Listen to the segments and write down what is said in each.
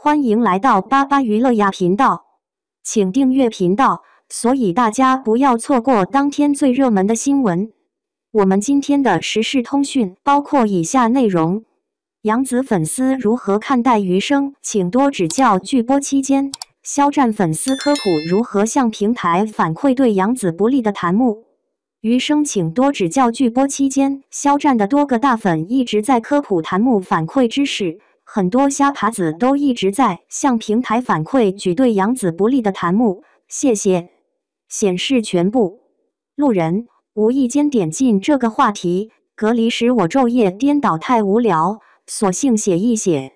欢迎来到巴巴娱乐呀频道，请订阅频道，所以大家不要错过当天最热门的新闻。我们今天的时事通讯包括以下内容：杨紫粉丝如何看待余生，请多指教。剧播期间，肖战粉丝科普如何向平台反馈对杨紫不利的弹幕。余生请多指教。剧播期间，肖战的多个大粉一直在科普弹幕反馈知识。很多瞎爬子都一直在向平台反馈举对杨紫不利的弹幕，谢谢。显示全部。路人无意间点进这个话题，隔离时我昼夜颠倒太无聊，索性写一写。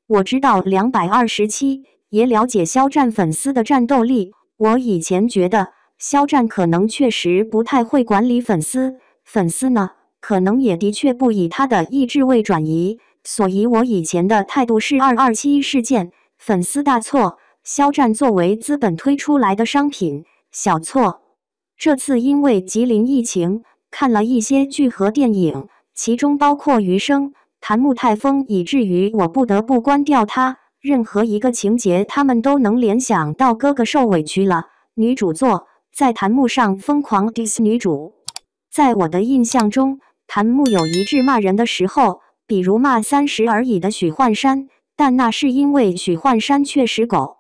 我知道227，也了解肖战粉丝的战斗力。我以前觉得肖战可能确实不太会管理粉丝，粉丝呢，可能也的确不以他的意志为转移。所以我以前的态度是227事件，粉丝大错，肖战作为资本推出来的商品，小错。这次因为吉林疫情，看了一些剧和电影，其中包括余生，弹幕太疯，以至于我不得不关掉它。任何一个情节，他们都能联想到哥哥受委屈了，女主作在弹幕上疯狂 diss 女主。在我的印象中，弹幕有一致骂人的时候，比如骂30而已的许幻山，但那是因为许幻山确实狗。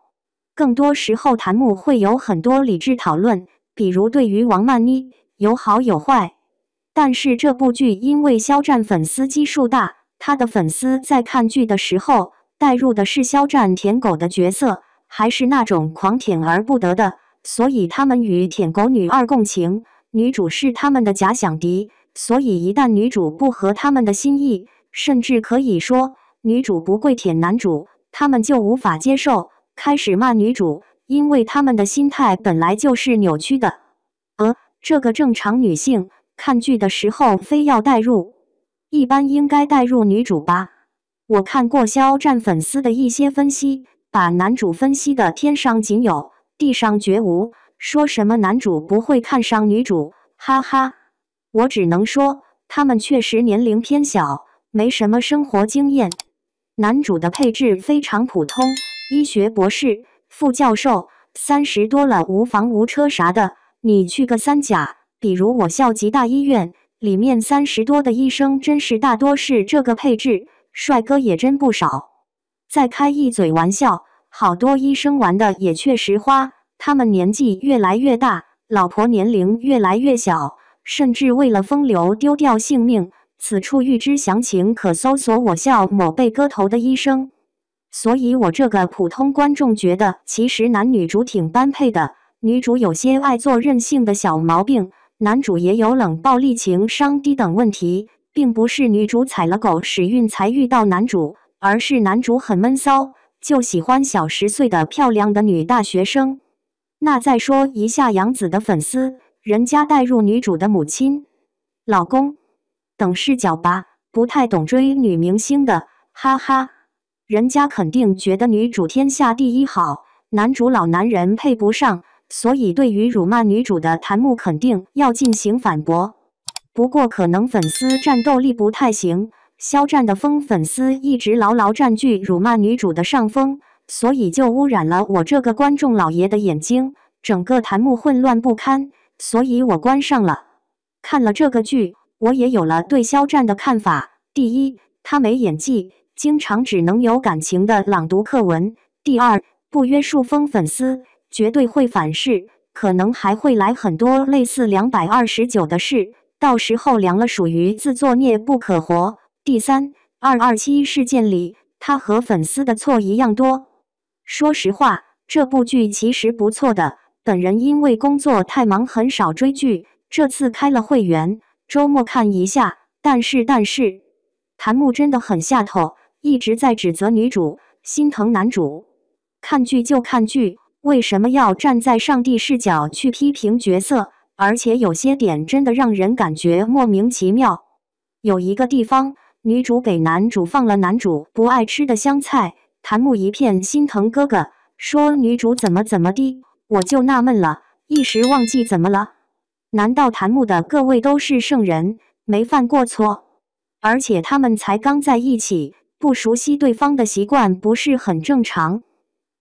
更多时候弹幕会有很多理智讨论，比如对于王曼妮有好有坏。但是这部剧因为肖战粉丝基数大，他的粉丝在看剧的时候带入的是肖战舔狗的角色，还是那种狂舔而不得的，所以他们与舔狗女二共情，女主是他们的假想敌，所以一旦女主不合他们的心意，甚至可以说女主不跪舔男主，他们就无法接受，开始骂女主，因为他们的心态本来就是扭曲的。这个正常女性看剧的时候非要代入，一般应该代入女主吧。我看过肖战粉丝的一些分析，把男主分析的天上仅有，地上绝无，说什么男主不会看上女主，哈哈。我只能说他们确实年龄偏小，没什么生活经验。男主的配置非常普通，医学博士、副教授，30多了无房无车啥的，你去个三甲，比如我校吉大医院，里面30多的医生真是大多是这个配置，帅哥也真不少。再开一嘴玩笑，好多医生玩的也确实花，他们年纪越来越大，老婆年龄越来越小，甚至为了风流丢掉性命。此处预知详情可搜索我校某被割头的医生。所以我这个普通观众觉得其实男女主挺般配的，女主有些爱做任性的小毛病，男主也有冷暴力情商低等问题，并不是女主踩了狗屎运才遇到男主，而是男主很闷骚，就喜欢小10岁的漂亮的女大学生。那再说一下杨紫的粉丝，人家带入女主的母亲、老公等视角吧，不太懂追女明星的，哈哈。人家肯定觉得女主天下第一好，男主老男人配不上，所以对于辱骂女主的弹幕肯定要进行反驳。不过可能粉丝战斗力不太行，肖战的疯粉丝一直牢牢占据辱骂女主的上风，所以就污染了我这个观众老爷的眼睛，整个弹幕混乱不堪，所以我关上了。看了这个剧，我也有了对肖战的看法。第一，他没演技，经常只能有感情的朗读课文。第二，不约束疯粉丝，绝对会反噬，可能还会来很多类似229的事，到时候凉了属于自作孽不可活。第三，227事件里，他和粉丝的错一样多。说实话，这部剧其实不错的，本人因为工作太忙很少追剧，这次开了会员，周末看一下，但是弹幕真的很下头，一直在指责女主，心疼男主。看剧就看剧，为什么要站在上帝视角去批评角色？而且有些点真的让人感觉莫名其妙。有一个地方，女主给男主放了男主不爱吃的香菜，弹幕一片心疼哥哥，说女主怎么的，我就纳闷了，一时忘记怎么了。难道弹幕的各位都是圣人，没犯过错？而且他们才刚在一起，不熟悉对方的习惯不是很正常。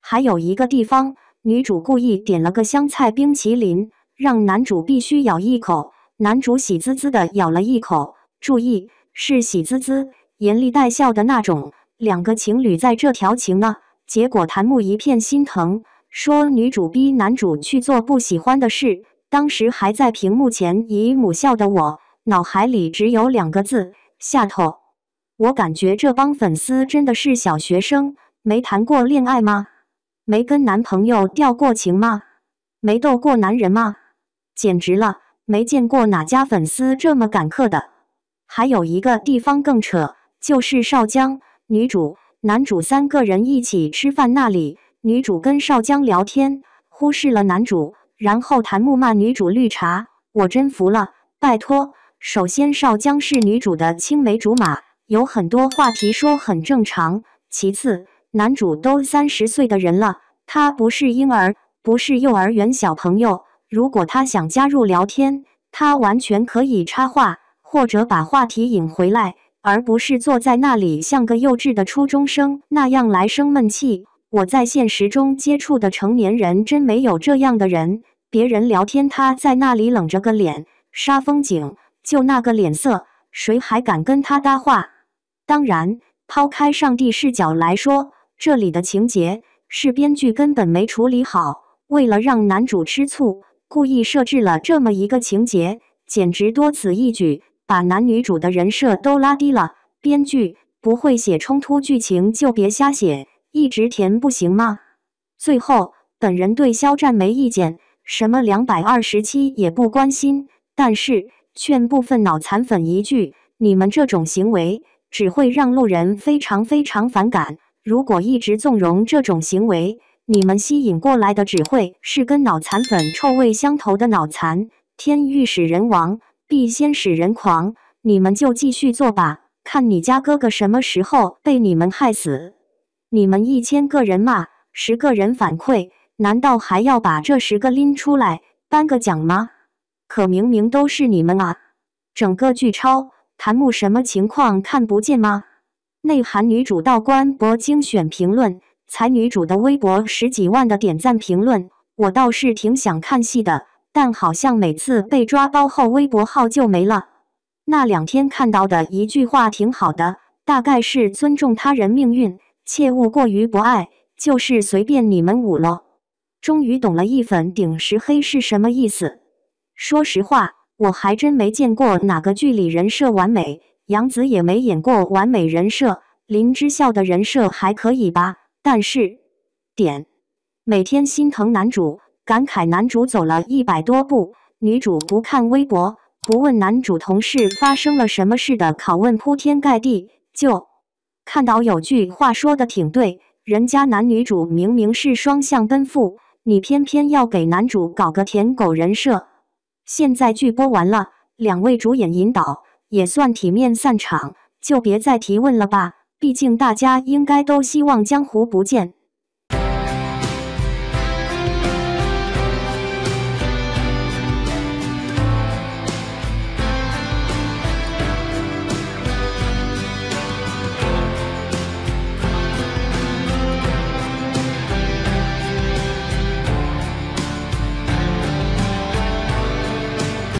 还有一个地方，女主故意点了个香菜冰淇淋，让男主必须咬一口，男主喜滋滋的咬了一口，注意，是喜滋滋，严厉带笑的那种。两个情侣在这调情呢，结果檀木一片心疼，说女主逼男主去做不喜欢的事。当时还在屏幕前姨母笑的我，脑海里只有2个字：下头。我感觉这帮粉丝真的是小学生，没谈过恋爱吗？没跟男朋友调过情吗？没逗过男人吗？简直了，没见过哪家粉丝这么赶客的。还有一个地方更扯，就是少江，女主、男主3个人一起吃饭那里，女主跟少江聊天，忽视了男主，然后檀木骂女主绿茶，我真服了，拜托。首先少江是女主的青梅竹马，有很多话题说很正常。其次，男主都30岁的人了，他不是婴儿，不是幼儿园小朋友。如果他想加入聊天，他完全可以插话，或者把话题引回来，而不是坐在那里像个幼稚的初中生那样来生闷气。我在现实中接触的成年人真没有这样的人，别人聊天他在那里冷着个脸，煞风景，就那个脸色，谁还敢跟他搭话？当然，抛开上帝视角来说，这里的情节是编剧根本没处理好，为了让男主吃醋，故意设置了这么一个情节，简直多此一举，把男女主的人设都拉低了。编剧不会写冲突剧情就别瞎写，一直填不行吗？最后，本人对肖战没意见，什么227也不关心，但是劝部分脑残粉一句，你们这种行为只会让路人非常非常反感。如果一直纵容这种行为，你们吸引过来的只会是跟脑残粉臭味相投的脑残。天欲使人亡，必先使人狂。你们就继续做吧，看你家哥哥什么时候被你们害死。你们1000个人骂，10个人反馈，难道还要把这10个拎出来颁个奖吗？可明明都是你们啊！整个剧超，檀木什么情况看不见吗？内涵女主道官博精选评论，才女主的微博10几万的点赞评论，我倒是挺想看戏的，但好像每次被抓包后微博号就没了。那2天看到的一句话挺好的，大概是尊重他人命运，切勿过于博爱，就是随便你们舞咯。终于懂了一粉顶10黑是什么意思。说实话，我还真没见过哪个剧里人设完美，杨紫也没演过完美人设，林之孝的人设还可以吧，但是每天心疼男主，感慨男主走了100多步，女主不看微博，不问男主同事发生了什么事的拷问铺天盖地，就看到有句话说的挺对，人家男女主明明是双向奔赴，你偏偏要给男主搞个舔狗人设。现在剧播完了，2位主演引导，也算体面散场，就别再提问了吧，毕竟大家应该都希望江湖不见。